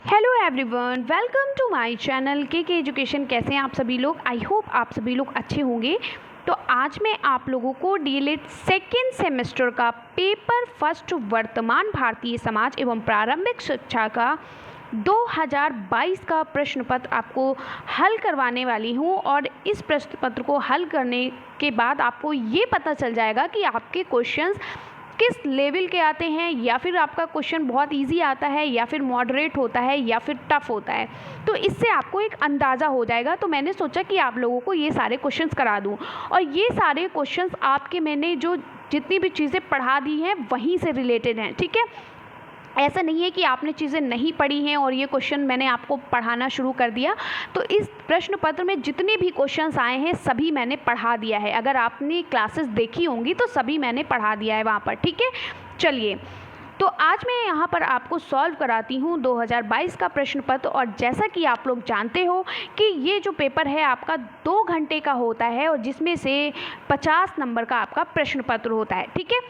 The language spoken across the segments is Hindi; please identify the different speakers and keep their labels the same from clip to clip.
Speaker 1: Hello everyone, welcome to my channel के एजुकेशन। कैसे हैं आप सभी लोग? आई होप आप सभी लोग अच्छे होंगे। तो आज मैं आप लोगों को डीएलएड सेकेंड सेमेस्टर का पेपर फर्स्ट वर्तमान भारतीय समाज एवं प्रारंभिक शिक्षा का 2022 का प्रश्न पत्र आपको हल करवाने वाली हूँ। और इस प्रश्न पत्र को हल करने के बाद आपको ये पता चल जाएगा कि आपके क्वेश्चंस किस लेवल के आते हैं, या फिर आपका क्वेश्चन बहुत इजी आता है, या फिर मॉडरेट होता है, या फिर टफ होता है। तो इससे आपको एक अंदाज़ा हो जाएगा। तो मैंने सोचा कि आप लोगों को ये सारे क्वेश्चंस करा दूं, और ये सारे क्वेश्चंस आपके मैंने जो जितनी भी चीज़ें पढ़ा दी हैं वहीं से रिलेटेड हैं। ठीक है, ऐसा नहीं है कि आपने चीज़ें नहीं पढ़ी हैं और ये क्वेश्चन मैंने आपको पढ़ाना शुरू कर दिया। तो इस प्रश्न पत्र में जितने भी क्वेश्चंस आए हैं सभी मैंने पढ़ा दिया है। अगर आपने क्लासेस देखी होंगी तो सभी मैंने पढ़ा दिया है वहाँ पर। ठीक है, चलिए तो आज मैं यहाँ पर आपको सॉल्व कराती हूँ 2022 का प्रश्न पत्र। और जैसा कि आप लोग जानते हो कि ये जो पेपर है आपका 2 घंटे का होता है, और जिसमें से 50 नंबर का आपका प्रश्न पत्र होता है। ठीक है,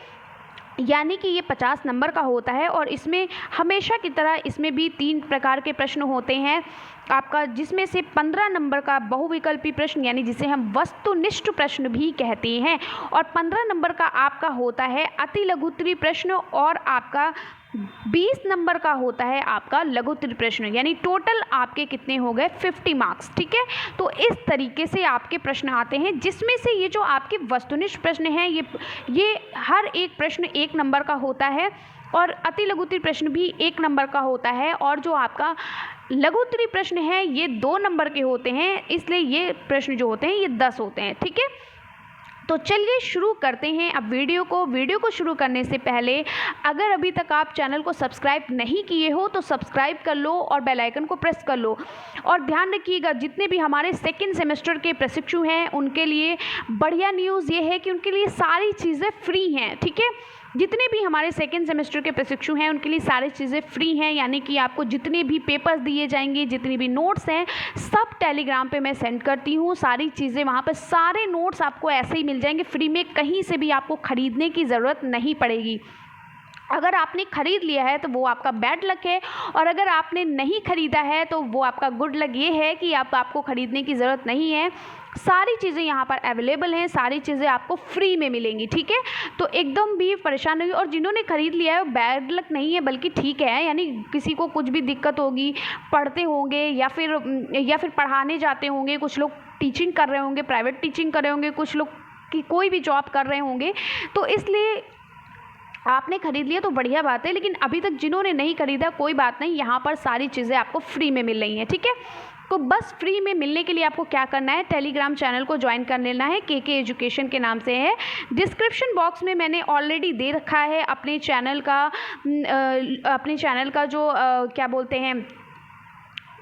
Speaker 1: यानी कि ये 50 नंबर का होता है। और इसमें हमेशा की तरह इसमें भी 3 प्रकार के प्रश्न होते हैं आपका, जिसमें से 15 नंबर का बहुविकल्पी प्रश्न यानी जिसे हम वस्तुनिष्ठ प्रश्न भी कहते हैं, और 15 नंबर का आपका होता है अति लघुत्तरी प्रश्न, और आपका 20 नंबर का होता है आपका लघुत्तरी प्रश्न। यानी टोटल आपके कितने हो गए? 50 मार्क्स। ठीक है, तो इस तरीके से आपके प्रश्न आते हैं, जिसमें से ये जो आपके वस्तुनिष्ठ प्रश्न हैं ये हर एक प्रश्न 1 नंबर का होता है, और अति लघुत्तरी प्रश्न भी 1 नंबर का होता है, और जो आपका लघुत्तरी प्रश्न है ये 2 नंबर के होते हैं। इसलिए ये प्रश्न जो होते हैं ये 10 होते हैं। ठीक है, तो चलिए शुरू करते हैं अब वीडियो को शुरू करने से पहले अगर अभी तक आप चैनल को सब्सक्राइब नहीं किए हो तो सब्सक्राइब कर लो और बेल आइकन को प्रेस कर लो। और ध्यान रखिएगा, जितने भी हमारे सेकंड सेमेस्टर के प्रशिक्षु हैं उनके लिए बढ़िया न्यूज़ ये है कि उनके लिए सारी चीज़ें फ्री हैं। ठीक है, जितने भी हमारे सेकेंड सेमेस्टर के प्रशिक्षु हैं उनके लिए सारी चीज़ें फ्री हैं। यानी कि आपको जितने भी पेपर्स दिए जाएंगे, जितनी भी नोट्स हैं, सब टेलीग्राम पे मैं सेंड करती हूँ। सारी चीज़ें वहाँ पर, सारे नोट्स आपको ऐसे ही मिल जाएंगे फ्री में, कहीं से भी आपको ख़रीदने की ज़रूरत नहीं पड़ेगी। अगर आपने ख़रीद लिया है तो वो आपका बैड लक है, और अगर आपने नहीं ख़रीदा है तो वो आपका गुड लक ये है कि आपको ख़रीदने की ज़रूरत नहीं है। सारी चीज़ें यहाँ पर अवेलेबल हैं, सारी चीज़ें आपको फ्री में मिलेंगी। ठीक है, तो एकदम भी परेशान नहीं। और जिन्होंने ख़रीद लिया है बैड लक नहीं है, बल्कि ठीक है। यानी किसी को कुछ भी दिक्कत होगी, पढ़ते होंगे या फिर पढ़ाने जाते होंगे, कुछ लोग टीचिंग कर रहे होंगे, प्राइवेट टीचिंग कर रहे होंगे, कुछ लोग की कोई भी जॉब कर रहे होंगे, तो इसलिए आपने ख़रीद लिया तो बढ़िया बात है। लेकिन अभी तक जिन्होंने नहीं ख़रीदा कोई बात नहीं, यहाँ पर सारी चीज़ें आपको फ्री में मिल रही हैं। ठीक है, तो बस फ्री में मिलने के लिए आपको क्या करना है, टेलीग्राम चैनल को ज्वाइन कर लेना है। के एजुकेशन के नाम से है। डिस्क्रिप्शन बॉक्स में मैंने ऑलरेडी दे रखा है अपने चैनल का जो क्या बोलते हैं,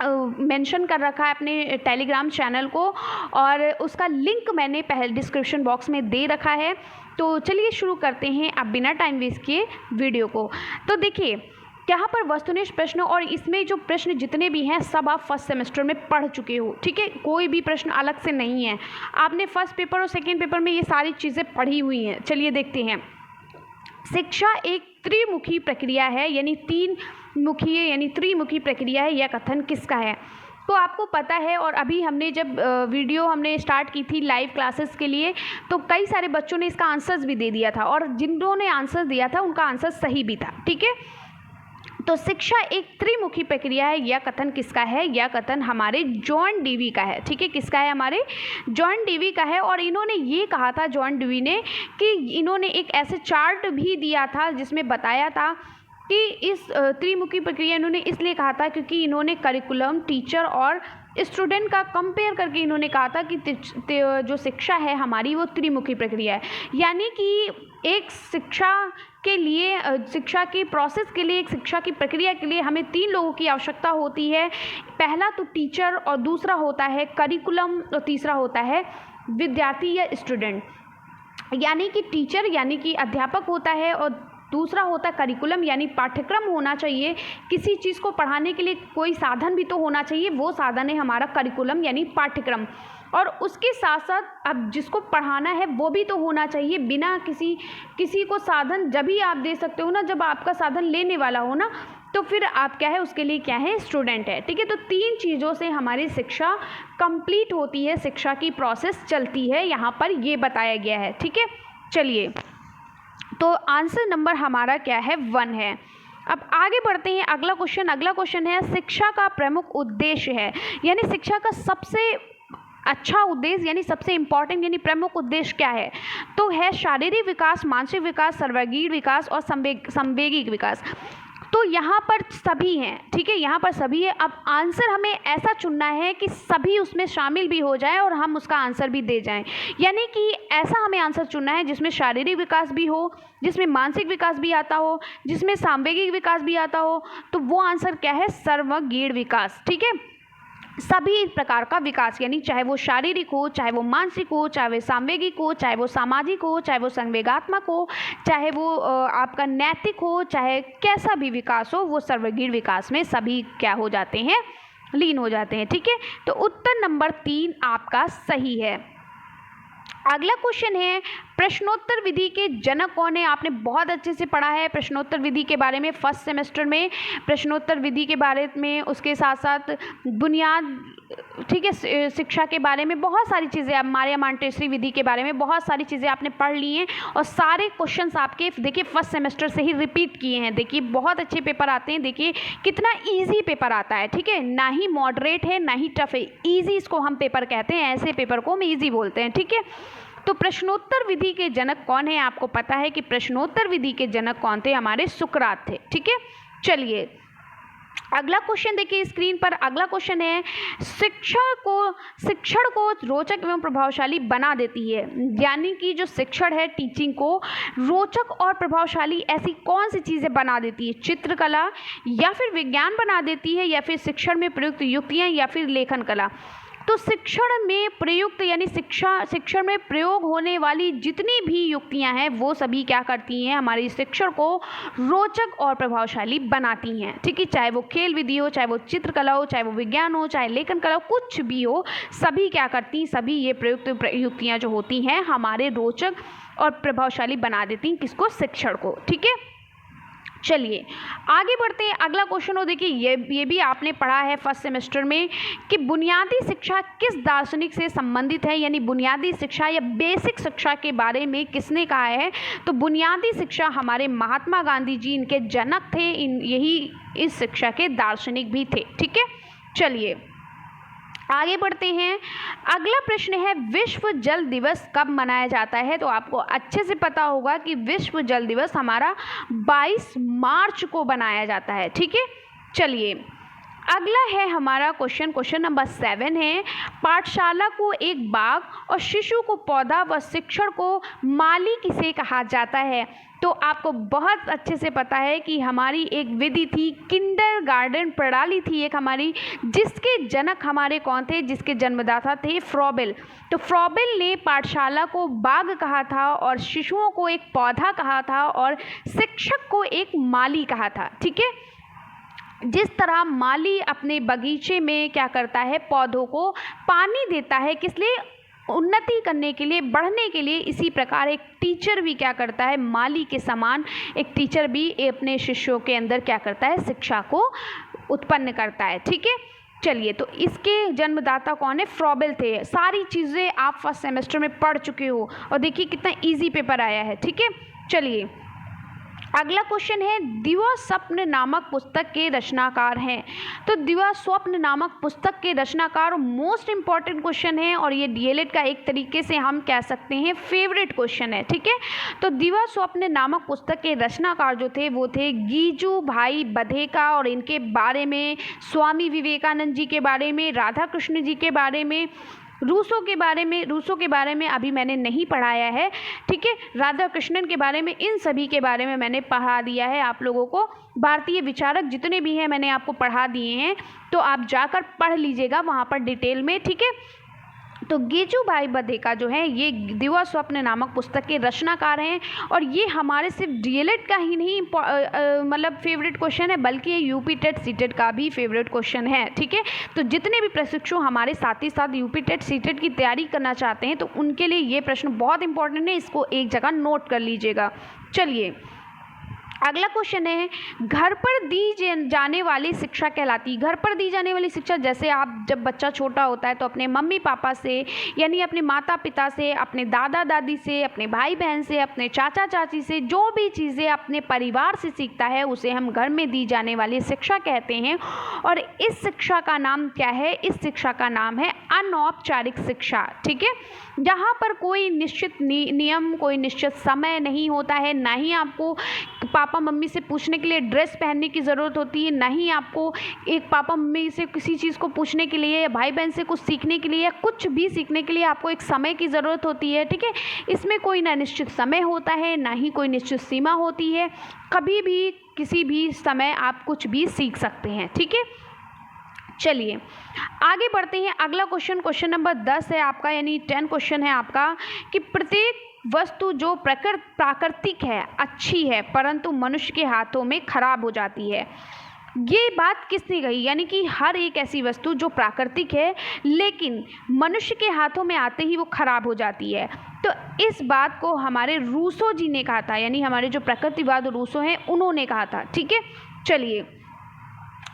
Speaker 1: मेंशन कर रखा है अपने टेलीग्राम चैनल को, और उसका लिंक मैंने पहले डिस्क्रिप्शन बॉक्स में दे रखा है। तो चलिए शुरू करते हैं अब बिना टाइम वेस्ट किए वीडियो को। तो देखिए यहाँ पर वस्तुनिष्ठ प्रश्न, और इसमें जो प्रश्न जितने भी हैं सब आप फर्स्ट सेमेस्टर में पढ़ चुके हो। ठीक है, कोई भी प्रश्न अलग से नहीं है। आपने फर्स्ट पेपर और सेकेंड पेपर में ये सारी चीज़ें पढ़ी हुई हैं। चलिए देखते हैं। शिक्षा एक त्रिमुखी प्रक्रिया है, यानी त्रिमुखी प्रक्रिया है। यह कथन किसका है? तो आपको पता है, और अभी हमने जब वीडियो हमने स्टार्ट की थी लाइव क्लासेस के लिए, तो कई सारे बच्चों ने इसका आंसर्स भी दे दिया था, और जिन्होंने आंसर दिया था उनका आंसर सही भी था। ठीक है, तो शिक्षा एक त्रिमुखी प्रक्रिया है, यह कथन किसका है? यह कथन हमारे जॉन डीवी का है। ठीक है, किसका है? हमारे जॉन डीवी का है। और इन्होंने ये कहा था, जॉन डीवी ने, कि इन्होंने एक ऐसे चार्ट भी दिया था जिसमें बताया था कि इस त्रिमुखी प्रक्रिया इन्होंने इसलिए कहा था क्योंकि इन्होंने करिकुलम, टीचर और स्टूडेंट का कंपेयर करके इन्होंने कहा था कि जो शिक्षा है हमारी वो त्रिमुखी प्रक्रिया है। यानी कि एक शिक्षा के लिए, शिक्षा की प्रोसेस के लिए, एक शिक्षा की प्रक्रिया के लिए हमें 3 लोगों की आवश्यकता होती है। पहला तो टीचर, और दूसरा होता है करिकुलम, और तीसरा होता है विद्यार्थी या स्टूडेंट। यानी कि टीचर यानी कि अध्यापक होता है, और दूसरा होता है करिकुलम यानी पाठ्यक्रम होना चाहिए। किसी चीज़ को पढ़ाने के लिए कोई साधन भी तो होना चाहिए, वो साधन है हमारा करिकुलम यानी पाठ्यक्रम। और उसके साथ साथ अब जिसको पढ़ाना है वो भी तो होना चाहिए। बिना किसी को साधन जब ही आप दे सकते हो ना, जब आपका साधन लेने वाला हो ना। तो फिर आप क्या है उसके लिए क्या है स्टूडेंट है। ठीक है, तो 3 चीज़ों से हमारी शिक्षा कंप्लीट होती है, शिक्षा की प्रोसेस चलती है, यहाँ पर ये बताया गया है। ठीक है, चलिए तो आंसर नंबर हमारा क्या है 1 है। अब आगे बढ़ते हैं, अगला क्वेश्चन है शिक्षा का प्रमुख उद्देश्य है, यानी शिक्षा का सबसे अच्छा उद्देश्य यानी सबसे इंपॉर्टेंट यानी प्रमुख उद्देश्य क्या है, तो है शारीरिक विकास, मानसिक विकास, सर्वांगीण विकास और संवेगिक विकास। तो यहाँ पर सभी हैं। ठीक है, यहाँ पर सभी है। अब आंसर हमें ऐसा चुनना है कि सभी उसमें शामिल भी हो जाए और हम उसका आंसर भी दे जाएं, यानी कि ऐसा हमें आंसर चुनना है जिसमें शारीरिक विकास भी हो, जिसमें मानसिक विकास भी आता हो, जिसमें सांवेगिक विकास भी आता हो। तो वो आंसर क्या है, सर्वांगीण विकास। ठीक है, सभी प्रकार का विकास, यानी चाहे वो शारीरिक हो, चाहे वो मानसिक हो, चाहे वो सांवेगिक हो, चाहे वो सामाजिक हो, चाहे वो संवेगात्मक हो, चाहे वो आपका नैतिक हो, चाहे कैसा भी विकास हो, वो सर्वांगीण विकास में सभी क्या हो जाते हैं, लीन हो जाते हैं। ठीक है, तो उत्तर नंबर 3 आपका सही है। अगला क्वेश्चन है प्रश्नोत्तर विधि के जनक कौन है। आपने बहुत अच्छे से पढ़ा है प्रश्नोत्तर विधि के बारे में फर्स्ट सेमेस्टर में, प्रश्नोत्तर विधि के बारे में, उसके साथ साथ बुनियाद, ठीक है, शिक्षा के बारे में बहुत सारी चीज़ें, अब मारिया मॉन्टेसरी विधि के बारे में बहुत सारी चीज़ें आपने पढ़ ली हैं और सारे क्वेश्चंस आपके देखिए फर्स्ट सेमेस्टर से ही रिपीट किए हैं। देखिए बहुत अच्छे पेपर आते हैं, देखिए कितना ईजी पेपर आता है। ठीक है, ना ही मॉडरेट है ना ही टफ है, ईजी इसको हम पेपर कहते हैं, ऐसे पेपर को हम ईजी बोलते हैं। ठीक है, तो प्रश्नोत्तर विधि के जनक कौन है, आपको पता है कि प्रश्नोत्तर विधि के जनक कौन थे, हमारे सुकरात थे। ठीक है, चलिए अगला क्वेश्चन देखिए स्क्रीन पर। अगला क्वेश्चन है शिक्षण को रोचक एवं प्रभावशाली बना देती है, यानी कि जो शिक्षण है टीचिंग को रोचक और प्रभावशाली ऐसी कौन सी चीज़ें बना देती है, चित्रकला या फिर विज्ञान बना देती है या फिर शिक्षण में प्रयुक्त युक्तियाँ या फिर लेखन कला। तो शिक्षण में प्रयुक्त यानी शिक्षण में प्रयोग होने वाली जितनी भी युक्तियां हैं वो सभी क्या करती हैं, हमारे शिक्षण को रोचक और प्रभावशाली बनाती हैं। ठीक है, चाहे वो खेल विधि हो, चाहे वो चित्रकला हो, चाहे वो विज्ञान हो, चाहे लेखन कला हो, कुछ भी हो, सभी क्या करती, सभी ये प्रयुक्त युक्तियां जो होती हैं हमारे रोचक और प्रभावशाली बना देती हैं किसको, शिक्षण को। ठीक है, चलिए आगे बढ़ते हैं। अगला क्वेश्चन हो देखिए, ये भी आपने पढ़ा है फर्स्ट सेमेस्टर में कि बुनियादी शिक्षा किस दार्शनिक से संबंधित है, यानी बुनियादी शिक्षा या बेसिक शिक्षा के बारे में किसने कहा है। तो बुनियादी शिक्षा हमारे महात्मा गांधी जी इनके जनक थे, यही इस शिक्षा के दार्शनिक भी थे। ठीक है, चलिए आगे बढ़ते हैं। अगला प्रश्न है विश्व जल दिवस कब मनाया जाता है। तो आपको अच्छे से पता होगा कि विश्व जल दिवस हमारा 22 मार्च को मनाया जाता है। ठीक है, चलिए अगला है हमारा क्वेश्चन नंबर 7 है पाठशाला को एक बाग और शिशु को पौधा व शिक्षण को माली किसे कहा जाता है। तो आपको बहुत अच्छे से पता है कि हमारी एक विधि थी, किंडरगार्टन प्रणाली थी एक हमारी, जिसके जनक हमारे कौन थे, जिसके जन्मदाता थे फ्रॉबेल। तो फ्रॉबेल ने पाठशाला को बाग कहा था और शिशुओं को एक पौधा कहा था और शिक्षक को एक माली कहा था। ठीक है, जिस तरह माली अपने बगीचे में क्या करता है, पौधों को पानी देता है, किस लिए, उन्नति करने के लिए, बढ़ने के लिए, इसी प्रकार एक टीचर भी क्या करता है, माली के समान एक टीचर भी अपने शिष्यों के अंदर क्या करता है, शिक्षा को उत्पन्न करता है। ठीक है, चलिए तो इसके जन्मदाता कौन है, फ्रॉबेल थे। सारी चीज़ें आप फर्स्ट सेमेस्टर में पढ़ चुके हो और देखिए कितना इजी पेपर आया है। ठीक है, चलिए अगला क्वेश्चन है दिवा स्वप्न नामक पुस्तक के रचनाकार हैं। तो दिवा स्वप्न नामक पुस्तक के रचनाकार मोस्ट इम्पॉर्टेंट क्वेश्चन है और ये डीएलएड का एक तरीके से हम कह सकते हैं फेवरेट क्वेश्चन है। ठीक है, तो दिवा स्वप्न नामक पुस्तक के रचनाकार जो थे वो थे गीजू भाई बधेका और इनके बारे में स्वामी विवेकानंद जी के बारे में, राधा कृष्ण जी के बारे में, रूसो के बारे में अभी मैंने नहीं पढ़ाया है। ठीक है, राधा कृष्णन के बारे में, इन सभी के बारे में मैंने पढ़ा दिया है आप लोगों को। भारतीय विचारक जितने भी हैं मैंने आपको पढ़ा दिए हैं, तो आप जाकर पढ़ लीजिएगा वहाँ पर डिटेल में। ठीक है, तो गीजू भाई बधेका जो है ये दिवा स्वप्न नामक पुस्तक के रचनाकार हैं और ये हमारे सिर्फ डीएलएड का ही नहीं मतलब फेवरेट क्वेश्चन है, बल्कि ये यूपी टेट सीटेट का भी फेवरेट क्वेश्चन है। ठीक है, तो जितने भी प्रशिक्षु हमारे साथ ही साथ यूपी टेट सीटेट की तैयारी करना चाहते हैं तो उनके लिए ये प्रश्न बहुत इंपॉर्टेंट है, इसको एक जगह नोट कर लीजिएगा। चलिए अगला क्वेश्चन है, घर पर दी जाने वाली शिक्षा कहलाती। घर पर दी जाने वाली शिक्षा, जैसे आप जब बच्चा छोटा होता है तो अपने मम्मी पापा से, यानी अपने माता पिता से, अपने दादा दादी से, अपने भाई बहन से, अपने चाचा चाची से, जो भी चीज़ें अपने परिवार से सीखता है उसे हम घर में दी जाने वाली शिक्षा कहते हैं। और इस शिक्षा का नाम क्या है? इस शिक्षा का नाम है अनौपचारिक शिक्षा। ठीक है, जहाँ पर कोई निश्चित नियम, कोई निश्चित समय नहीं होता है, ना ही आपको पापा मम्मी से पूछने के लिए ड्रेस पहनने की ज़रूरत होती है, ना ही आपको एक पापा मम्मी से किसी चीज़ को पूछने के लिए या भाई बहन से कुछ सीखने के लिए या कुछ भी सीखने के लिए आपको एक समय की ज़रूरत होती है। ठीक है, इसमें कोई ना निश्चित समय होता है, ना ही कोई निश्चित सीमा होती है, कभी भी किसी भी समय आप कुछ भी सीख सकते हैं। ठीक है, चलिए आगे बढ़ते हैं। अगला क्वेश्चन नंबर 10 है आपका, यानी 10 क्वेश्चन है आपका, कि प्रत्येक वस्तु जो प्राकृतिक है, अच्छी है, परंतु मनुष्य के हाथों में खराब हो जाती है। ये बात किसने कही? यानी कि हर एक ऐसी वस्तु जो प्राकृतिक है लेकिन मनुष्य के हाथों में आते ही वो खराब हो जाती है। तो इस बात को हमारे रूसो जी ने कहा था, यानी हमारे जो प्रकृतिवाद रूसो हैं उन्होंने कहा था। ठीक है, चलिए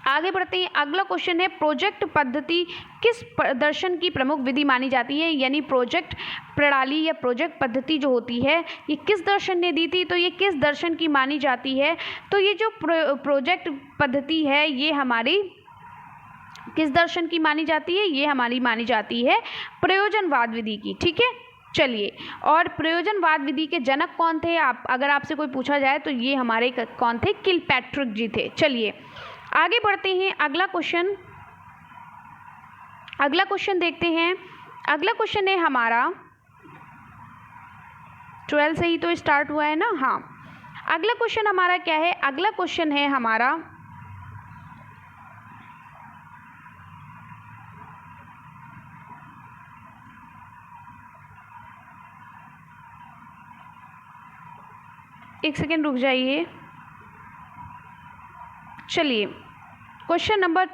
Speaker 1: आगे बढ़ते हैं। अगला क्वेश्चन है, प्रोजेक्ट पद्धति किस दर्शन की प्रमुख विधि मानी जाती है? यानी प्रोजेक्ट प्रणाली या प्रोजेक्ट पद्धति जो होती है ये किस दर्शन ने दी थी? तो ये किस दर्शन की मानी जाती है? तो ये जो प्रोजेक्ट पद्धति है ये हमारी किस दर्शन की मानी जाती है? ये हमारी मानी जाती है प्रयोजनवाद विधि की। ठीक है, चलिए, और प्रयोजनवाद विधि के जनक कौन थे? अगर आपसे कोई पूछा जाए तो ये हमारे कौन थे? किलपैट्रिक जी थे। चलिए आगे बढ़ते हैं। अगला क्वेश्चन देखते हैं। अगला क्वेश्चन है हमारा, 12 से ही तो स्टार्ट हुआ है ना। हाँ, अगला क्वेश्चन हमारा क्या है? अगला क्वेश्चन है हमारा, एक सेकेंड रुक जाइए। चलिए क्वेश्चन नंबर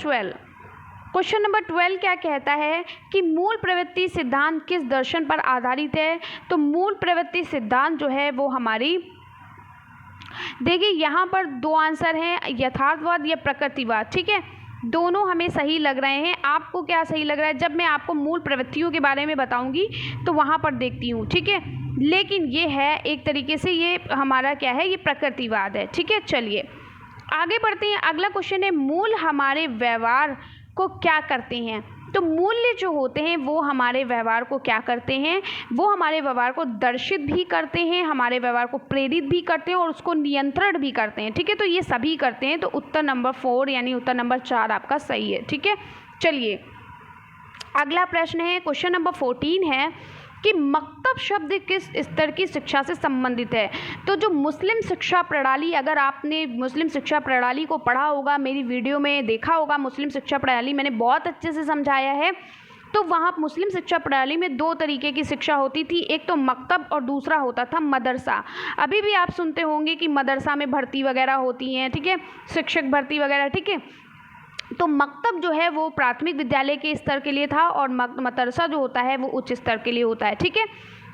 Speaker 1: 12 क्या कहता है कि मूल प्रवृत्ति सिद्धांत किस दर्शन पर आधारित है? तो मूल प्रवृत्ति सिद्धांत जो है वो हमारी, देखिए यहाँ पर 2 आंसर हैं, यथार्थवाद या प्रकृतिवाद। ठीक है, दोनों हमें सही लग रहे हैं। आपको क्या सही लग रहा है? जब मैं आपको मूल प्रवृत्तियों के बारे में बताऊंगी तो वहाँ पर देखती हूँ। ठीक है, लेकिन ये है एक तरीके से, ये हमारा क्या है? ये प्रकृतिवाद है। ठीक है, चलिए आगे बढ़ते हैं। अगला क्वेश्चन है, मूल हमारे व्यवहार को क्या करते हैं? तो मूल्य जो होते हैं वो हमारे व्यवहार को क्या करते हैं? वो हमारे व्यवहार को दर्शित भी करते हैं, हमारे व्यवहार को प्रेरित भी करते हैं और उसको नियंत्रण भी करते हैं। ठीक है, तो ये सभी करते हैं। तो उत्तर नंबर 4 यानी उत्तर नंबर 4 आपका सही है। ठीक है, चलिए अगला प्रश्न है, क्वेश्चन नंबर 14 है कि मकतब शब्द किस स्तर की शिक्षा से संबंधित है? तो जो मुस्लिम शिक्षा प्रणाली, अगर आपने मुस्लिम शिक्षा प्रणाली को पढ़ा होगा, मेरी वीडियो में देखा होगा, मुस्लिम शिक्षा प्रणाली मैंने बहुत अच्छे से समझाया है। तो वहाँ मुस्लिम शिक्षा प्रणाली में 2 तरीके की शिक्षा होती थी, एक तो मकतब और दूसरा होता था मदरसा। अभी भी आप सुनते होंगे कि मदरसा में भर्ती वगैरह होती हैं। ठीक है, शिक्षक भर्ती वगैरह। ठीक है, तो मकतब जो है वो प्राथमिक विद्यालय के स्तर के लिए था और मदरसा जो होता है वो उच्च स्तर के लिए होता है। ठीक है,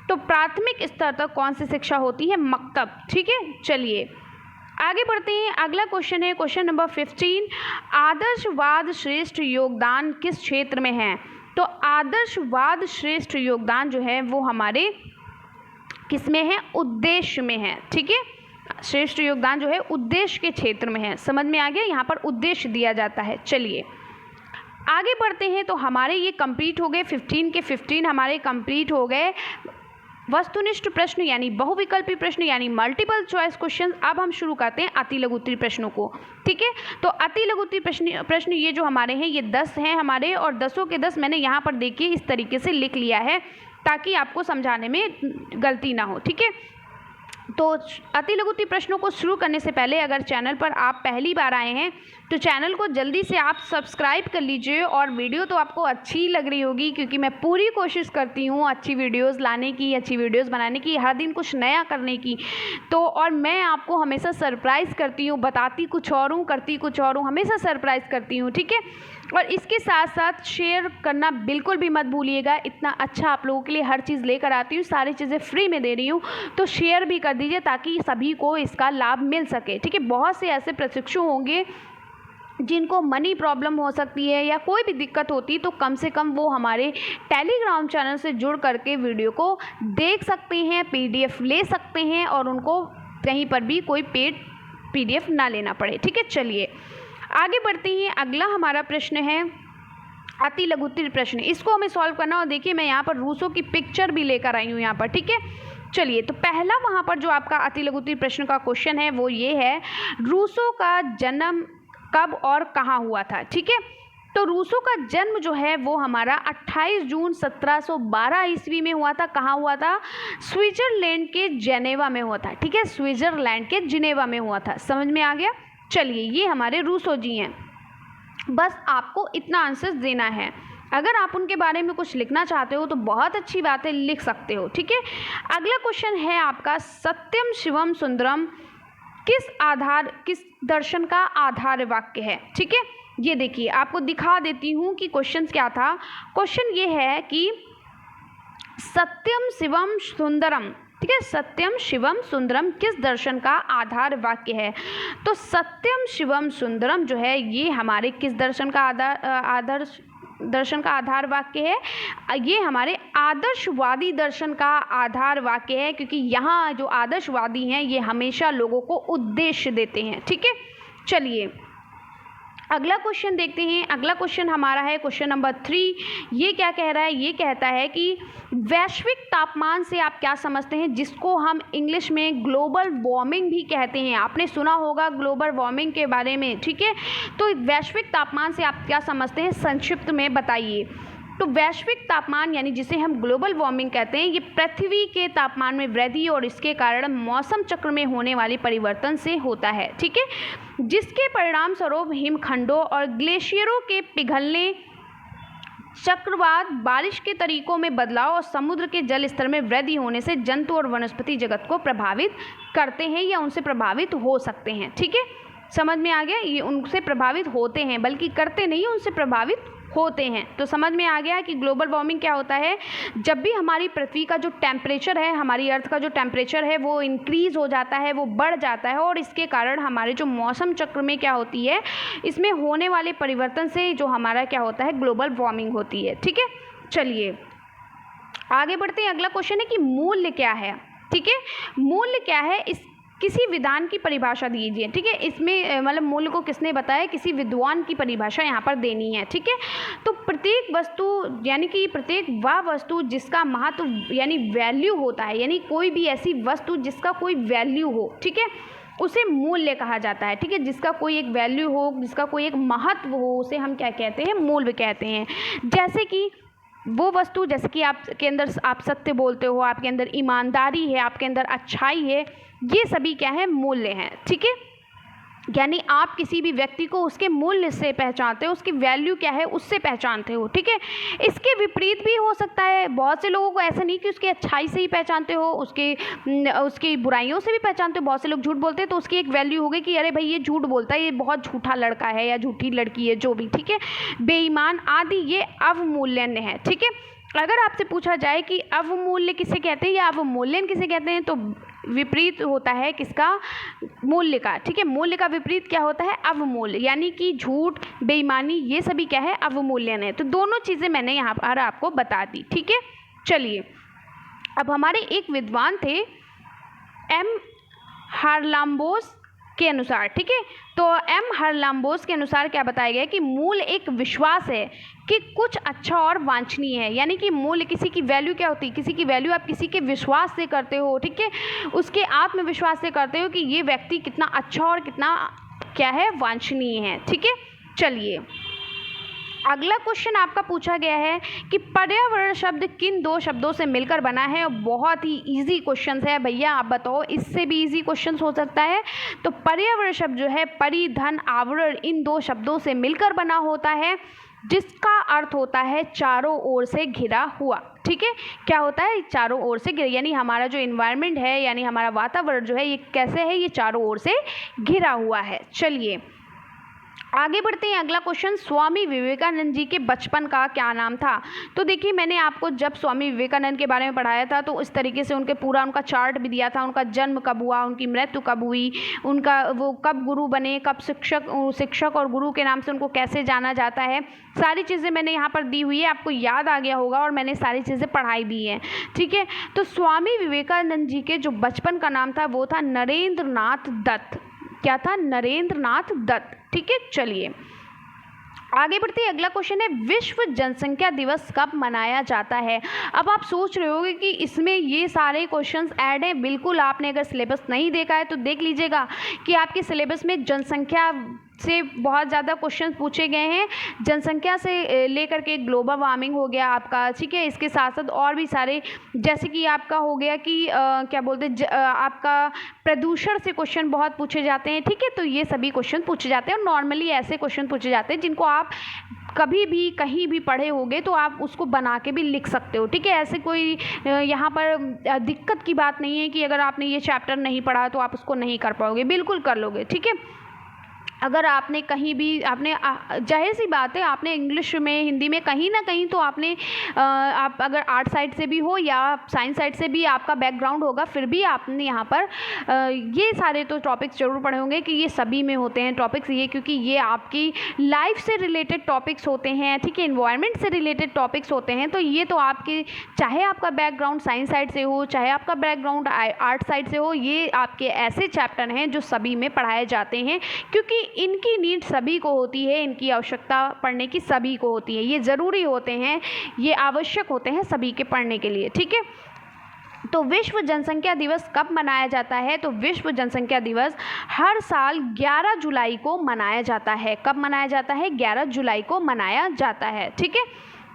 Speaker 1: तो प्राथमिक स्तर तक कौन सी शिक्षा होती है? मकतब। ठीक है, चलिए आगे बढ़ते हैं। अगला क्वेश्चन है क्वेश्चन नंबर 15, आदर्शवाद श्रेष्ठ योगदान किस क्षेत्र में है? तो आदर्शवाद श्रेष्ठ योगदान जो है वो हमारे किस में है? उद्देश्य में है। ठीक है, श्रेष्ठ योगदान जो है उद्देश्य के क्षेत्र में है। समझ में आ गया? यहाँ पर उद्देश्य दिया जाता है। चलिए आगे बढ़ते हैं। तो हमारे ये कंप्लीट हो गए, 15 के 15 हमारे कंप्लीट हो गए वस्तुनिष्ठ प्रश्न यानी बहुविकल्पी प्रश्न यानी मल्टीपल चॉइस क्वेश्चन। अब हम शुरू करते हैं अति लघु उत्तरीय प्रश्नों को। ठीक है, तो अति लघु उत्तरीय प्रश्न ये जो हमारे हैं ये 10 हैं हमारे, और 10 के 10 मैंने यहाँ पर देखिए इस तरीके से लिख लिया है ताकि आपको समझाने में गलती ना हो। ठीक है, तो अति लघु उत्तरीय प्रश्नों को शुरू करने से पहले अगर चैनल पर आप पहली बार आए हैं तो चैनल को जल्दी से आप सब्सक्राइब कर लीजिए। और वीडियो तो आपको अच्छी लग रही होगी क्योंकि मैं पूरी कोशिश करती हूँ अच्छी वीडियोस लाने की, अच्छी वीडियोस बनाने की, हर दिन कुछ नया करने की। तो और मैं आपको हमेशा सरप्राइज़ करती हूँ, बताती कुछ और हूँ, करती कुछ और हूँ, हमेशा सरप्राइज़ करती हूँ। ठीक है, और इसके साथ साथ शेयर करना बिल्कुल भी मत भूलिएगा। इतना अच्छा आप लोगों के लिए हर चीज़ लेकर आती हूँ, सारी चीज़ें फ्री में दे रही हूँ, तो शेयर भी कर दीजिए ताकि सभी को इसका लाभ मिल सके। ठीक है, बहुत से ऐसे प्रशिक्षु होंगे जिनको मनी प्रॉब्लम हो सकती है या कोई भी दिक्कत होती है, तो कम से कम वो हमारे टेलीग्राम चैनल से जुड़ करके वीडियो को देख सकते हैं, PDF ले सकते हैं और उनको कहीं पर भी कोई पेड PDF ना लेना पड़े। ठीक है, चलिए आगे बढ़ते हैं। अगला हमारा प्रश्न है अति लघु उत्तरीय प्रश्न। इसको हमें सॉल्व करना, और देखिए मैं यहाँ पर रूसो की पिक्चर भी लेकर आई हूँ यहाँ पर। ठीक है, चलिए तो पहला वहाँ पर जो आपका अति लघु उत्तरीय प्रश्न का क्वेश्चन है वो ये है, रूसो का जन्म कब और कहाँ हुआ था। ठीक है, तो रूसो का जन्म जो है वो हमारा 28 जून 1712 ईस्वी में हुआ था। कहाँ हुआ था? स्विट्जरलैंड के जेनेवा में हुआ था। ठीक है, स्विट्जरलैंड के जिनेवा में हुआ था। समझ में आ गया? चलिए ये हमारे रूसो जी हैं, बस आपको इतना आंसर देना है। अगर आप उनके बारे में कुछ लिखना चाहते हो तो बहुत अच्छी बात है, लिख सकते हो। ठीक है, अगला क्वेश्चन है आपका, सत्यम शिवम सुंदरम किस दर्शन का आधार वाक्य है। ठीक है, ये देखिए आपको दिखा देती हूँ कि क्वेश्चन क्या था। क्वेश्चन ये है कि सत्यम शिवम सुंदरम, ठीक है, सत्यम शिवम सुंदरम किस दर्शन का आधार वाक्य है। तो सत्यम शिवम सुंदरम जो है ये हमारे किस दर्शन का दर्शन का आधार वाक्य है? ये हमारे आदर्शवादी दर्शन का आधार वाक्य है, क्योंकि यहाँ जो आदर्शवादी हैं ये हमेशा लोगों को उद्देश्य देते हैं। ठीक है, चलिए अगला क्वेश्चन देखते हैं। अगला क्वेश्चन हमारा है क्वेश्चन नंबर 3। ये क्या कह रहा है? ये कहता है कि वैश्विक तापमान से आप क्या समझते हैं, जिसको हम इंग्लिश में ग्लोबल वार्मिंग भी कहते हैं। आपने सुना होगा ग्लोबल वार्मिंग के बारे में। ठीक है, तो वैश्विक तापमान से आप क्या समझते हैं, संक्षिप्त में बताइए। तो वैश्विक तापमान यानी जिसे हम ग्लोबल वार्मिंग कहते हैं, ये पृथ्वी के तापमान में वृद्धि और इसके कारण मौसम चक्र में होने वाले परिवर्तन से होता है। ठीक है, जिसके परिणाम स्वरूप हिमखंडों और ग्लेशियरों के पिघलने, चक्रवात, बारिश के तरीकों में बदलाव और समुद्र के जल स्तर में वृद्धि होने से जंतु और वनस्पति जगत को प्रभावित करते हैं या उनसे प्रभावित हो सकते हैं। ठीक है, समझ में आ गया? ये उनसे प्रभावित होते हैं, बल्कि करते नहीं, उनसे प्रभावित होते हैं। तो समझ में आ गया कि ग्लोबल वार्मिंग क्या होता है। जब भी हमारी पृथ्वी का जो टेम्परेचर है, हमारी अर्थ का जो टेम्परेचर है वो इंक्रीज़ हो जाता है, वो बढ़ जाता है, और इसके कारण हमारे जो मौसम चक्र में क्या होती है, इसमें होने वाले परिवर्तन से जो हमारा क्या होता है, ग्लोबल वार्मिंग होती है। ठीक है, चलिए आगे बढ़ते हैं। अगला क्वेश्चन है कि मूल्य क्या है। ठीक है, मूल्य क्या है, इस किसी विधान की परिभाषा दीजिए। ठीक है, इसमें मतलब मूल्य को किसने बताया, किसी विद्वान की परिभाषा यहाँ पर देनी है। ठीक है, तो प्रत्येक वस्तु यानी कि प्रत्येक वह वस्तु जिसका महत्व यानी वैल्यू होता है, यानी कोई भी ऐसी वस्तु जिसका कोई वैल्यू हो, ठीक है, उसे मूल्य कहा जाता है। ठीक है, जिसका कोई एक वैल्यू हो, जिसका कोई एक महत्व हो, उसे हम क्या कहते हैं, मूल्य कहते हैं। जैसे कि वो वस्तु, जैसे कि आपके अंदर आप सत्य बोलते हो, आपके अंदर ईमानदारी है, आपके अंदर अच्छाई है, ये सभी क्या है, मूल्य हैं। ठीक है, यानी आप किसी भी व्यक्ति को उसके मूल्य से पहचानते हो, उसकी वैल्यू क्या है उससे पहचानते हो। ठीक है, इसके विपरीत भी हो सकता है। बहुत से लोगों को ऐसा नहीं कि उसकी अच्छाई से ही पहचानते हो, उसकी बुराइयों से भी पहचानते हो। बहुत से लोग झूठ बोलते हैं तो उसकी एक वैल्यू हो गई कि अरे भाई ये झूठ बोलता है, ये बहुत झूठा लड़का है या झूठी लड़की है, जो भी। ठीक है, बेईमान आदि ये अवमूल्यन है। ठीक है, अगर आपसे पूछा जाए कि अवमूल्य किसे कहते हैं या अवमूल्यन किसे कहते हैं, तो विपरीत होता है किसका, मूल्य का। ठीक है, मूल्य का विपरीत क्या होता है, अवमूल्य, यानी कि झूठ, बेईमानी, ये सभी क्या है, अवमूल्यन है। तो दोनों चीज़ें मैंने यहाँ पर आपको बता दी। ठीक है, चलिए अब हमारे एक विद्वान थे एम हार्लाम्बोस के अनुसार। ठीक है, तो एम हार्लाम्बोस के अनुसार क्या बताया गया कि मूल्य एक विश्वास है कि कुछ अच्छा और वांछनीय है। यानी कि मूल्य किसी की वैल्यू क्या होती है, किसी की वैल्यू आप किसी के विश्वास से करते हो। ठीक है, उसके आत्मविश्वास से करते हो कि ये व्यक्ति कितना अच्छा और कितना क्या है, वांछनीय है। ठीक है, चलिए अगला क्वेश्चन आपका पूछा गया है कि पर्यावरण शब्द किन दो शब्दों से मिलकर बना है। बहुत ही इजी क्वेश्चन है भैया, आप बताओ, इससे भी इजी क्वेश्चन हो सकता है। तो पर्यावरण शब्द जो है परि, धन, आवरण, इन दो शब्दों से मिलकर बना होता है, जिसका अर्थ होता है चारों ओर से घिरा हुआ। ठीक है, क्या होता है, चारों ओर से घिरा, यानी हमारा जो इन्वायरमेंट है, यानी हमारा वातावरण जो है, ये कैसे है, ये चारों ओर से घिरा हुआ है। चलिए आगे बढ़ते हैं, अगला क्वेश्चन, स्वामी विवेकानंद जी के बचपन का क्या नाम था? तो देखिए, मैंने आपको जब स्वामी विवेकानंद के बारे में पढ़ाया था तो इस तरीके से उनका चार्ट भी दिया था, उनका जन्म कब हुआ, उनकी मृत्यु कब हुई, उनका वो कब गुरु बने, कब शिक्षक और गुरु के नाम से उनको कैसे जाना जाता है, सारी चीज़ें मैंने यहाँ पर दी हुई है, आपको याद आ गया होगा और मैंने सारी चीज़ें पढ़ाई भी हैं। ठीक है, तो स्वामी विवेकानंद जी के जो बचपन का नाम था वो था नरेंद्र नाथ दत्त। क्या था? नरेंद्र नाथ दत्त। ठीक है, चलिए आगे बढ़ते हैं, अगला क्वेश्चन है, विश्व जनसंख्या दिवस कब मनाया जाता है? अब आप सोच रहे होंगे कि इसमें ये सारे क्वेश्चंस ऐड हैं। बिल्कुल, आपने अगर सिलेबस नहीं देखा है तो देख लीजिएगा कि आपके सिलेबस में जनसंख्या से बहुत ज़्यादा क्वेश्चन पूछे गए हैं। जनसंख्या से लेकर के ग्लोबल वार्मिंग हो गया आपका, ठीक है, इसके साथ साथ और भी सारे, जैसे कि आपका हो गया कि क्या बोलते हैं, आपका प्रदूषण से क्वेश्चन बहुत पूछे जाते हैं। ठीक है, तो ये सभी क्वेश्चन पूछे जाते हैं और नॉर्मली ऐसे क्वेश्चन पूछे जाते हैं जिनको आप कभी भी कहीं भी पढ़े होंगे तो आप उसको बना के भी लिख सकते हो। ठीक है, ऐसे कोई यहाँ पर दिक्कत की बात नहीं है कि अगर आपने ये चैप्टर नहीं पढ़ा तो आप उसको नहीं कर पाओगे, बिल्कुल कर लोगे। ठीक है, अगर आपने कहीं भी आपने जाहिर सी बात है, आपने इंग्लिश में, हिंदी में कहीं ना कहीं तो आपने आप अगर आर्ट साइड से भी हो या साइंस साइड से भी आपका बैकग्राउंड होगा, फिर भी आपने यहाँ पर ये सारे तो टॉपिक्स ज़रूर पढ़े होंगे कि ये सभी में होते हैं टॉपिक्स, ये क्योंकि ये आपकी लाइफ से रिलेटेड टॉपिक्स होते हैं। ठीक है, इन्वायरमेंट से रिलेटेड टॉपिक्स होते हैं, तो ये तो आपके, चाहे आपका बैकग्राउंड साइंस साइड से हो, चाहे आपका बैकग्राउंड आर्ट साइड से हो, ये आपके ऐसे चैप्टर हैं जो सभी में पढ़ाए जाते हैं, क्योंकि इनकी नीड सभी को होती है, इनकी आवश्यकता पढ़ने की सभी को होती है, ये ज़रूरी होते हैं, ये आवश्यक होते हैं सभी के पढ़ने के लिए। ठीक है, तो विश्व जनसंख्या दिवस कब मनाया जाता है? तो विश्व जनसंख्या दिवस हर साल 11 जुलाई को मनाया जाता है। कब मनाया जाता है? 11 जुलाई को मनाया जाता है। ठीक है,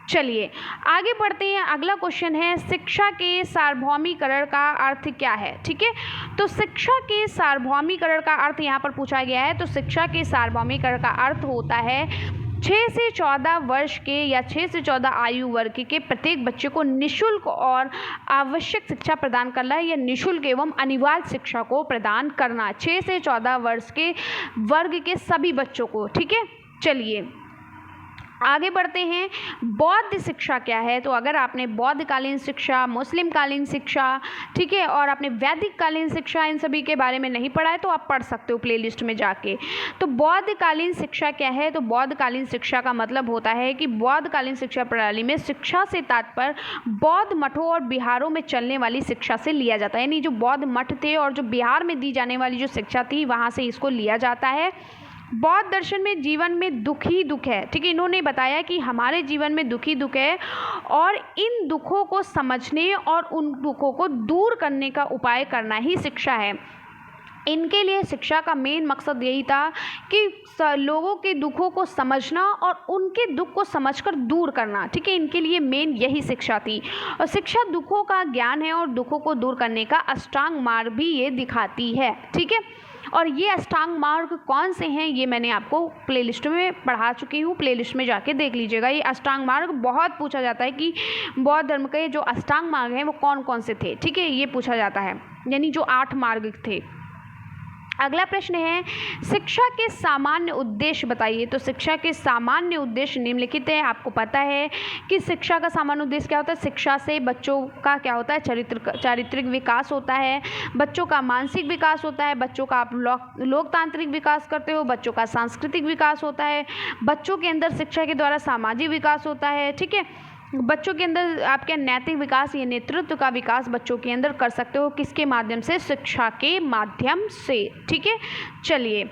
Speaker 1: चलिए आगे बढ़ते हैं, अगला क्वेश्चन है, शिक्षा के सार्वभौमिकरण का अर्थ क्या है? ठीक है, तो शिक्षा के सार्वभौमिकरण का अर्थ यहाँ पर पूछा गया है। तो शिक्षा के सार्वभौमिकरण का अर्थ होता है 6 से 14 वर्ष के या 6 से 14 आयु वर्ग के प्रत्येक बच्चे को निःशुल्क और आवश्यक शिक्षा प्रदान करना या निःशुल्क एवं अनिवार्य शिक्षा को प्रदान करना, 6 से 14 वर्ष के वर्ग के सभी बच्चों को। ठीक है, चलिए आगे बढ़ते हैं, बौद्ध शिक्षा क्या है? तो अगर आपने बौद्ध कालीन शिक्षा, मुस्लिम कालीन शिक्षा, ठीक है, और आपने वैदिक कालीन शिक्षा, इन सभी के बारे में नहीं पढ़ा है तो आप पढ़ सकते हो प्लेलिस्ट में जाके। तो बौद्ध कालीन शिक्षा क्या है? तो बौद्ध कालीन शिक्षा का मतलब होता है कि बौद्ध कालीन शिक्षा प्रणाली में शिक्षा से तात्पर्य बौद्ध मठों और बिहारों में चलने वाली शिक्षा से लिया जाता है, यानी जो बौद्ध मठ थे और जो बिहार में दी जाने वाली जो शिक्षा थी वहाँ से इसको लिया जाता है। बौद्ध दर्शन में जीवन में दुख ही दुख है। ठीक है, इन्होंने बताया कि हमारे जीवन में दुख ही दुख है और इन दुखों को समझने और उन दुखों को दूर करने का उपाय करना ही शिक्षा है। इनके लिए शिक्षा का मेन मकसद यही था कि लोगों के दुखों को समझना और उनके दुख को समझकर दूर करना। ठीक है, इनके लिए मेन यही शिक्षा थी। और शिक्षा दुखों का ज्ञान है और दुखों को दूर करने का अष्टांग मार्ग भी ये दिखाती है। ठीक है, और ये अष्टांग मार्ग कौन से हैं ये मैंने आपको प्लेलिस्ट में पढ़ा चुकी हूँ, प्लेलिस्ट में जाके देख लीजिएगा। ये अष्टांग मार्ग बहुत पूछा जाता है कि बौद्ध धर्म के जो अष्टांग मार्ग हैं वो कौन कौन से थे। ठीक है, ये पूछा जाता है, यानी जो 8 मार्ग थे। अगला प्रश्न है, शिक्षा के सामान्य उद्देश्य बताइए। तो शिक्षा के सामान्य उद्देश्य निम्नलिखित है। आपको पता है कि शिक्षा का सामान्य उद्देश्य क्या होता है? शिक्षा से बच्चों का क्या होता है? चारित्रिक विकास होता है, बच्चों का मानसिक विकास होता है, बच्चों का आप लोकतांत्रिक विकास करते हो, बच्चों का सांस्कृतिक विकास होता है, बच्चों के अंदर शिक्षा के द्वारा सामाजिक विकास होता है। ठीक है, बच्चों के अंदर आपके नैतिक विकास या नेतृत्व का विकास बच्चों के अंदर कर सकते हो, किसके माध्यम से? शिक्षा के माध्यम से। ठीक है, चलिए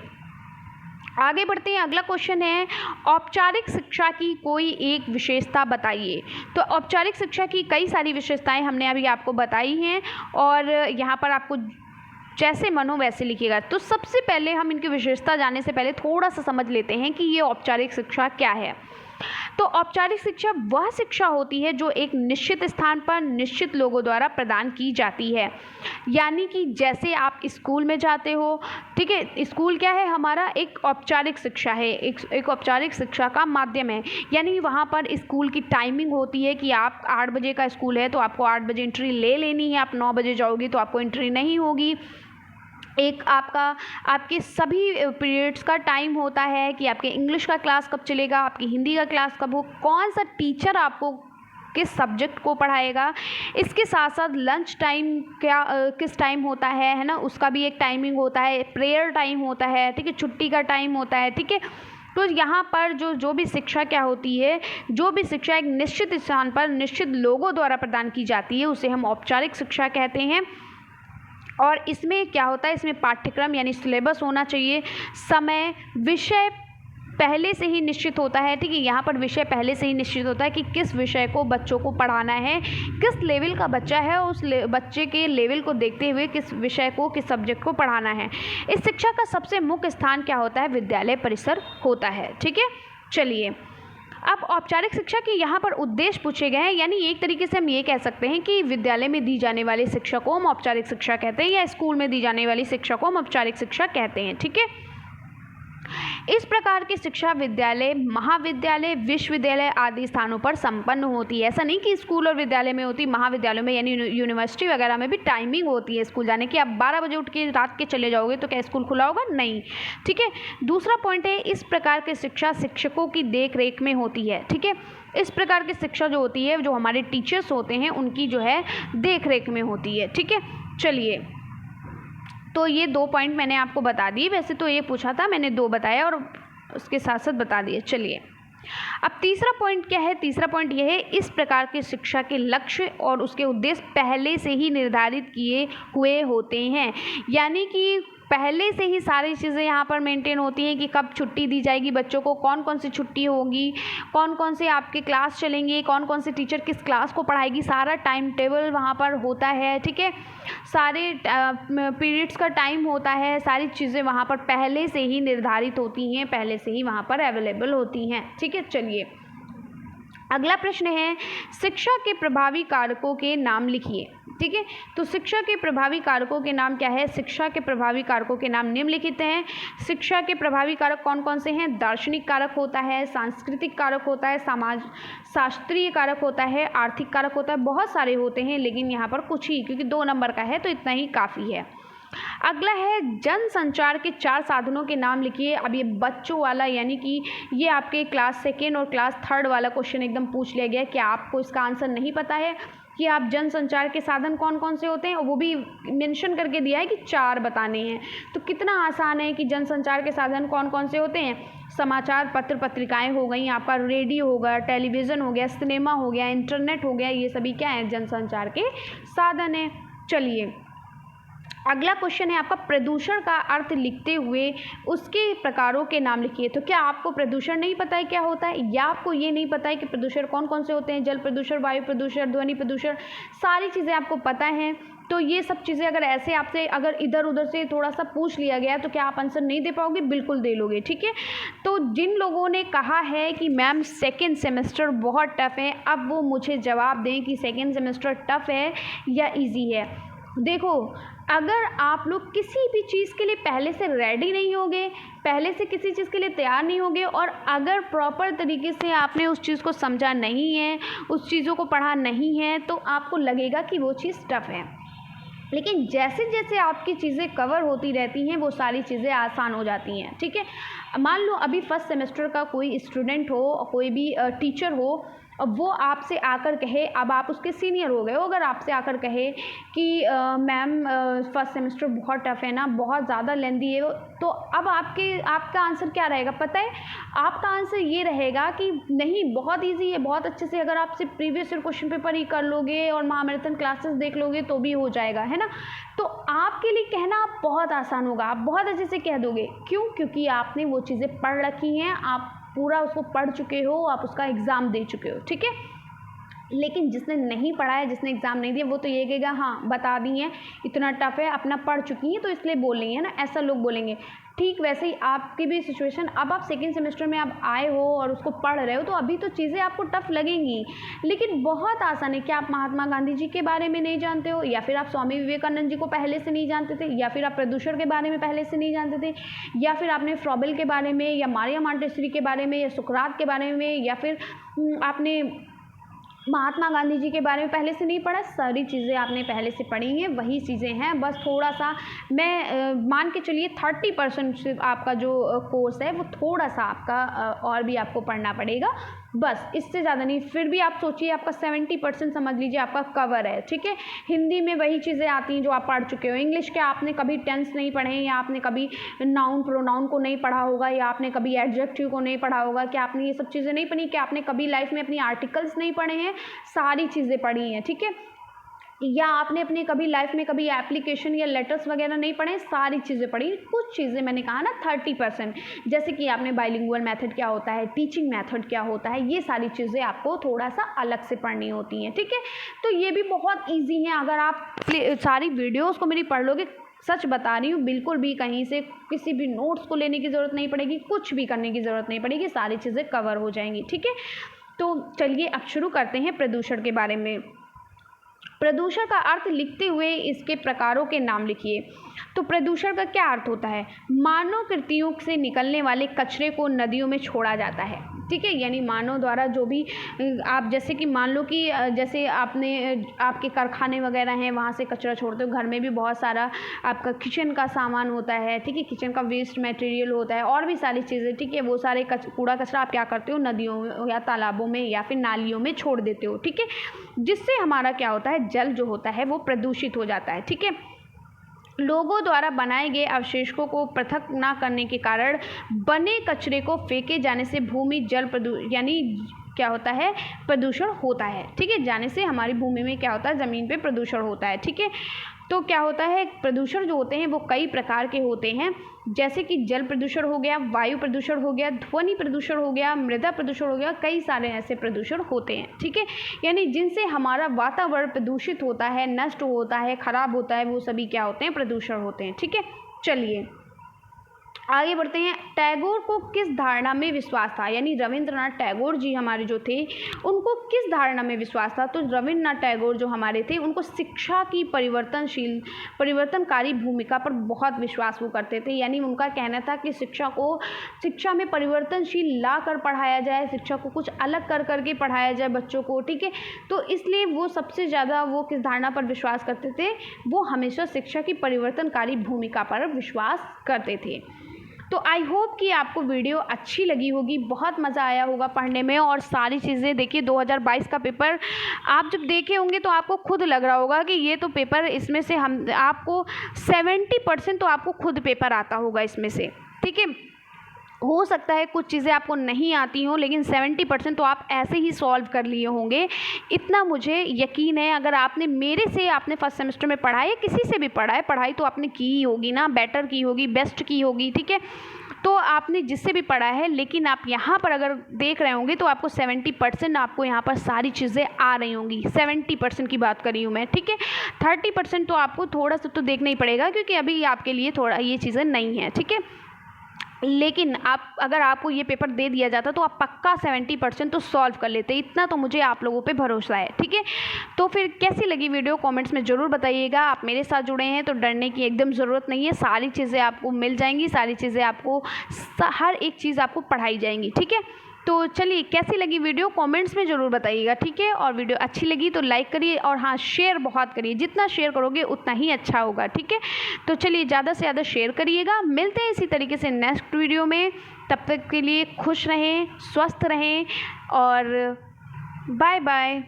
Speaker 1: आगे बढ़ते हैं। अगला क्वेश्चन है, औपचारिक शिक्षा की कोई एक विशेषता बताइए। तो औपचारिक शिक्षा की कई सारी विशेषताएं हमने अभी आपको बताई हैं और यहाँ पर आपको जैसे मनो वैसे लिखिएगा। तो सबसे पहले हम इनकी विशेषता जानने से पहले थोड़ा सा समझ लेते हैं कि ये औपचारिक शिक्षा क्या है। तो औपचारिक शिक्षा वह शिक्षा होती है जो एक निश्चित स्थान पर निश्चित लोगों द्वारा प्रदान की जाती है, यानी कि जैसे आप स्कूल में जाते हो, ठीक है, स्कूल क्या है? हमारा एक औपचारिक शिक्षा है, एक औपचारिक शिक्षा का माध्यम है, यानी वहाँ पर स्कूल की टाइमिंग होती है कि आप 8 बजे का स्कूल है तो आपको 8 बजे एंट्री ले लेनी है, आप 9 बजे जाओगी तो आपको एंट्री नहीं होगी। एक आपके सभी पीरियड्स का टाइम होता है कि आपके इंग्लिश का क्लास कब चलेगा, आपकी हिंदी का क्लास कब हो, कौन सा टीचर आपको किस सब्जेक्ट को पढ़ाएगा। इसके साथ साथ लंच टाइम किस टाइम होता है ना, उसका भी एक टाइमिंग होता है, प्रेयर टाइम होता है, ठीक है, छुट्टी का टाइम होता है, ठीक है। तो यहाँ पर जो भी शिक्षा क्या होती है, जो भी शिक्षा एक निश्चित स्थान पर निश्चित लोगों द्वारा प्रदान की जाती है उसे हम औपचारिक शिक्षा कहते हैं। और इसमें क्या होता है, इसमें पाठ्यक्रम यानी सिलेबस होना चाहिए, समय, विषय पहले से ही निश्चित होता है, ठीक है। यहाँ पर विषय पहले से ही निश्चित होता है कि किस विषय को बच्चों को पढ़ाना है, किस लेवल का बच्चा है, उस बच्चे के लेवल को देखते हुए किस विषय को, किस सब्जेक्ट को पढ़ाना है। इस शिक्षा का सबसे मुख्य स्थान क्या होता है, विद्यालय परिसर होता है, ठीक है। चलिए, अब औपचारिक शिक्षा के यहाँ पर उद्देश्य पूछे गए हैं, यानी एक तरीके से हम ये कह सकते हैं कि विद्यालय में दी जाने वाली शिक्षा को हम औपचारिक शिक्षा कहते हैं, या स्कूल में दी जाने वाली शिक्षा को हम औपचारिक शिक्षा कहते हैं, ठीक है। इस प्रकार की शिक्षा विद्यालय, महाविद्यालय, विश्वविद्यालय आदि स्थानों पर संपन्न होती है। ऐसा नहीं कि स्कूल और विद्यालय में होती, महाविद्यालयों में यानी यूनिवर्सिटी वगैरह में भी टाइमिंग होती है स्कूल जाने की। आप 12 बजे उठ के रात के चले जाओगे तो क्या स्कूल खुला होगा? नहीं, ठीक है। दूसरा पॉइंट है, इस प्रकार की शिक्षा शिक्षकों की देख रेख में होती है, ठीक है। इस प्रकार की शिक्षा जो होती है, जो हमारे टीचर्स होते हैं उनकी जो है देख रेख में होती है, ठीक है। चलिए, तो ये 2 पॉइंट मैंने आपको बता दिए, वैसे तो ये पूछा था, मैंने 2 बताया और उसके साथ साथ बता दिए। चलिए, अब तीसरा पॉइंट क्या है, तीसरा पॉइंट ये है, इस प्रकार की शिक्षा के लक्ष्य और उसके उद्देश्य पहले से ही निर्धारित किए हुए होते हैं, यानी कि पहले से ही सारी चीज़ें यहाँ पर मेंटेन होती हैं कि कब छुट्टी दी जाएगी बच्चों को, कौन कौन सी छुट्टी होगी, कौन कौन से आपके क्लास चलेंगे, कौन कौन से टीचर किस क्लास को पढ़ाएगी, सारा टाइम टेबल वहाँ पर होता है, ठीक है। सारे पीरियड्स का टाइम होता है, सारी चीज़ें वहाँ पर पहले से ही निर्धारित होती हैं, पहले से ही वहाँ पर अवेलेबल होती हैं, ठीक है। चलिए, अगला प्रश्न है, शिक्षा के प्रभावी कारकों के नाम लिखिए, ठीक है। तो शिक्षा के प्रभावी कारकों के नाम क्या है, शिक्षा के प्रभावी कारकों के नाम निम्नलिखित हैं। शिक्षा के प्रभावी कारक कौन कौन से हैं? दार्शनिक कारक होता है, सांस्कृतिक कारक होता है, समाज शास्त्रीय कारक होता है, आर्थिक कारक होता है, बहुत सारे होते हैं, लेकिन यहाँ पर कुछ ही, क्योंकि 2 नंबर का है तो इतना ही काफ़ी है। अगला है, जन संचार के 4 साधनों के नाम लिखिए। अब ये बच्चों वाला, यानी कि ये आपके क्लास 2 और क्लास 3 वाला क्वेश्चन एकदम पूछ लिया गया कि आपको इसका आंसर नहीं पता है कि आप जन संचार के साधन कौन कौन से होते हैं, और वो भी मेंशन करके दिया है कि 4 बताने हैं। तो कितना आसान है कि जन संचार के साधन कौन कौन से होते हैं। समाचार पत्र पत्रिकाएं हो गई, आपका रेडियो हो गया, टेलीविज़न हो गया, सिनेमा हो गया, इंटरनेट हो गया, ये सभी क्या है, जनसंचार के साधन हैं। चलिए, अगला क्वेश्चन है आपका, प्रदूषण का अर्थ लिखते हुए उसके प्रकारों के नाम लिखिए। तो क्या आपको प्रदूषण नहीं पता है क्या होता है, या आपको ये नहीं पता है कि प्रदूषण कौन कौन से होते हैं? जल प्रदूषण, वायु प्रदूषण, ध्वनि प्रदूषण, सारी चीज़ें आपको पता हैं। तो ये सब चीज़ें अगर ऐसे आपसे अगर इधर उधर से थोड़ा सा पूछ लिया गया तो क्या आप आंसर नहीं दे पाओगे? बिल्कुल दे लोगे, ठीक है। तो जिन लोगों ने कहा है कि मैम 2nd सेमेस्टर बहुत टफ है, अब वो मुझे जवाब दें कि 2nd सेमेस्टर टफ है या ईजी है। देखो, अगर आप लोग किसी भी चीज़ के लिए पहले से रेडी नहीं होगे, पहले से किसी चीज़ के लिए तैयार नहीं होगे, और अगर प्रॉपर तरीके से आपने उस चीज़ को समझा नहीं है, उस चीज़ों को पढ़ा नहीं है, तो आपको लगेगा कि वो चीज़ टफ है। लेकिन जैसे जैसे आपकी चीज़ें कवर होती रहती हैं, वो सारी चीज़ें आसान हो जाती हैं, ठीक है। मान लो अभी 1st सेमेस्टर का कोई स्टूडेंट हो, कोई भी टीचर हो, अब वो आपसे आकर कहे, अब आप उसके सीनियर हो गए हो, अगर आपसे आकर कहे कि मैम 1st सेमेस्टर बहुत टफ है ना, बहुत ज़्यादा लेंदी है, तो अब आपका आंसर क्या रहेगा पता है? आपका आंसर ये रहेगा कि नहीं, बहुत इजी है, बहुत अच्छे से अगर आप सिर्फ प्रीवियस ईयर क्वेश्चन पेपर ही कर लोगे और महामैराथन क्लासेस देख लोगे तो भी हो जाएगा, है ना। तो आपके लिए कहना बहुत आसान होगा, आप बहुत अच्छे से कह दोगे। क्यों? क्योंकि आपने वो चीज़ें पढ़ रखी हैं, आप पूरा उसको पढ़ चुके हो, आप उसका एग्ज़ाम दे चुके हो, ठीक है। लेकिन जिसने नहीं पढ़ा है, जिसने एग्ज़ाम नहीं दिया, वो तो ये कहेगा हाँ बता दी हैं, इतना टफ है, अपना पढ़ चुकी हैं तो इसलिए बोल रही है ना, ऐसा लोग बोलेंगे। ठीक वैसे ही आपकी भी सिचुएशन, अब आप 2nd सेमेस्टर में आप आए हो और उसको पढ़ रहे हो, तो अभी तो चीज़ें आपको टफ लगेंगी, लेकिन बहुत आसान है। क्या आप महात्मा गांधी जी के बारे में नहीं जानते हो, या फिर आप स्वामी विवेकानंद जी को पहले से नहीं जानते थे, या फिर आप प्रदूषण के बारे में पहले से नहीं जानते थे, या फिर आपने फ्रॉबेल के बारे में, या मारिया मॉन्टेसरी के बारे में, या सुकरात के बारे में, या फिर आपने महात्मा गांधी जी के बारे में पहले से नहीं पढ़ा, सारी चीज़ें आपने पहले से पढ़ी हैं, वही चीज़ें हैं। बस थोड़ा सा मैं मान के चलिए 30% सिर्फ आपका जो कोर्स है वो थोड़ा सा आपका और भी आपको पढ़ना पड़ेगा, बस इससे ज़्यादा नहीं। फिर भी आप सोचिए आपका 70% समझ लीजिए आपका कवर है, ठीक है। हिंदी में वही चीज़ें आती हैं जो आप पढ़ चुके हो। इंग्लिश के आपने कभी टेंस नहीं पढ़े, या आपने कभी नाउन प्रोनाउन को नहीं पढ़ा होगा, या आपने कभी एडजेक्टिव को नहीं पढ़ा होगा, कि आपने ये सब चीज़ें नहीं पढ़ी, कि आपने कभी लाइफ में अपनी आर्टिकल्स नहीं पढ़े हैं, सारी चीज़ें पढ़ी हैं, ठीक है। या आपने अपनी कभी लाइफ में कभी एप्लीकेशन या लेटर्स वगैरह नहीं पढ़े, सारी चीज़ें पढ़ी। कुछ चीज़ें मैंने कहा ना 30%, जैसे कि आपने बाइलिंगुअल मेथड क्या होता है, टीचिंग मेथड क्या होता है, ये सारी चीज़ें आपको थोड़ा सा अलग से पढ़नी होती हैं, ठीक है। तो ये भी बहुत ईजी है, अगर आप सारी वीडियोज़ को मेरी पढ़ लोगे, सच बता रही हूँ, बिल्कुल भी कहीं से किसी भी नोट्स को लेने की ज़रूरत नहीं पड़ेगी, कुछ भी करने की ज़रूरत नहीं पड़ेगी, सारी चीज़ें कवर हो जाएंगी, ठीक है। तो चलिए अब शुरू करते हैं प्रदूषण के बारे में। प्रदूषण का अर्थ लिखते हुए इसके प्रकारों के नाम लिखिए। तो प्रदूषण का क्या अर्थ होता है? मानव कृतियों से निकलने वाले कचरे को नदियों में छोड़ा जाता है, ठीक है। यानी मानव द्वारा जो भी आप, जैसे कि मान लो कि जैसे आपके कारखाने वगैरह हैं, वहाँ से कचरा छोड़ते हो। घर में भी बहुत सारा आपका किचन का सामान होता है, ठीक है, किचन का वेस्ट मटेरियल होता है, और भी सारी चीज़ें, ठीक है। वो सारे कूड़ा कचरा आप क्या करते हो, नदियों या तालाबों में या फिर नालियों में छोड़ देते हो, ठीक है। जिससे हमारा क्या होता है, जल जो होता है वो प्रदूषित हो जाता है, ठीक है। लोगों द्वारा बनाए गए अवशेषों को पृथक ना करने के कारण बने कचरे को फेंके जाने से भूमि जल यानी क्या होता है, प्रदूषण होता है, ठीक है। जाने से हमारी भूमि में क्या होता है, ज़मीन पे प्रदूषण होता है, ठीक है। तो क्या होता है, प्रदूषण जो होते हैं वो कई प्रकार के होते हैं, जैसे कि जल प्रदूषण हो गया, वायु प्रदूषण हो गया, ध्वनि प्रदूषण हो गया, मृदा प्रदूषण हो गया, कई सारे ऐसे प्रदूषण होते हैं, ठीक है। यानी जिनसे हमारा वातावरण प्रदूषित होता है, नष्ट होता है, खराब होता है, वो सभी क्या होते हैं, प्रदूषण होते हैं, ठीक है। चलिए आगे बढ़ते हैं। टैगोर को किस धारणा में विश्वास था? यानी रविंद्रनाथ टैगोर जी हमारे जो थे, उनको किस धारणा में विश्वास था? तो रविंद्रनाथ टैगोर जो हमारे थे, उनको शिक्षा की परिवर्तनकारी भूमिका पर बहुत विश्वास वो करते थे। यानी उनका कहना था कि शिक्षा में परिवर्तनशील ला कर पढ़ाया जाए, शिक्षा को कुछ अलग कर करके पढ़ाया जाए बच्चों को, ठीक है। तो इसलिए वो सबसे ज़्यादा वो किस धारणा पर विश्वास करते थे, वो हमेशा शिक्षा की परिवर्तनकारी भूमिका पर विश्वास करते थे। तो आई होप कि आपको वीडियो अच्छी लगी होगी, बहुत मज़ा आया होगा पढ़ने में। और सारी चीज़ें देखिए, 2022 का पेपर आप जब देखे होंगे तो आपको खुद लग रहा होगा कि ये तो पेपर, इसमें से आपको 70% तो आपको खुद पेपर आता होगा इसमें से, ठीक है। हो सकता है कुछ चीज़ें आपको नहीं आती हों, लेकिन 70% तो आप ऐसे ही सॉल्व कर लिए होंगे, इतना मुझे यकीन है। अगर आपने फर्स्ट सेमेस्टर में पढ़ा है, किसी से भी पढ़ा है, पढ़ाई तो आपने की ही होगी ना, बेटर की होगी, बेस्ट की होगी, ठीक है। तो आपने जिससे भी पढ़ा है, लेकिन आप यहाँ पर अगर देख रहे होंगे तो आपको 70% आपको यहाँ पर सारी चीज़ें आ रही होंगी। 70% की बात कर रही हूँ मैं, ठीक है। 30% तो आपको थोड़ा सा तो देखना ही पड़ेगा, क्योंकि अभी आपके लिए थोड़ा ये चीज़ें नहीं हैं, ठीक है। लेकिन अगर आपको ये पेपर दे दिया जाता तो आप पक्का 70% तो सॉल्व कर लेते, इतना तो मुझे आप लोगों पे भरोसा है, ठीक है। तो फिर कैसी लगी वीडियो कमेंट्स में ज़रूर बताइएगा। आप मेरे साथ जुड़े हैं तो डरने की एकदम ज़रूरत नहीं है, सारी चीज़ें आपको मिल जाएंगी, सारी चीज़ें आपको, हर एक चीज़ आपको पढ़ाई जाएंगी, ठीक है। तो चलिए कैसी लगी वीडियो कमेंट्स में ज़रूर बताइएगा, ठीक है। और वीडियो अच्छी लगी तो लाइक करिए, और हाँ, शेयर बहुत करिए, जितना शेयर करोगे उतना ही अच्छा होगा, ठीक है। तो चलिए ज़्यादा से ज़्यादा शेयर करिएगा। मिलते हैं इसी तरीके से नेक्स्ट वीडियो में, तब तक के लिए खुश रहें, स्वस्थ रहें, और बाय बाय।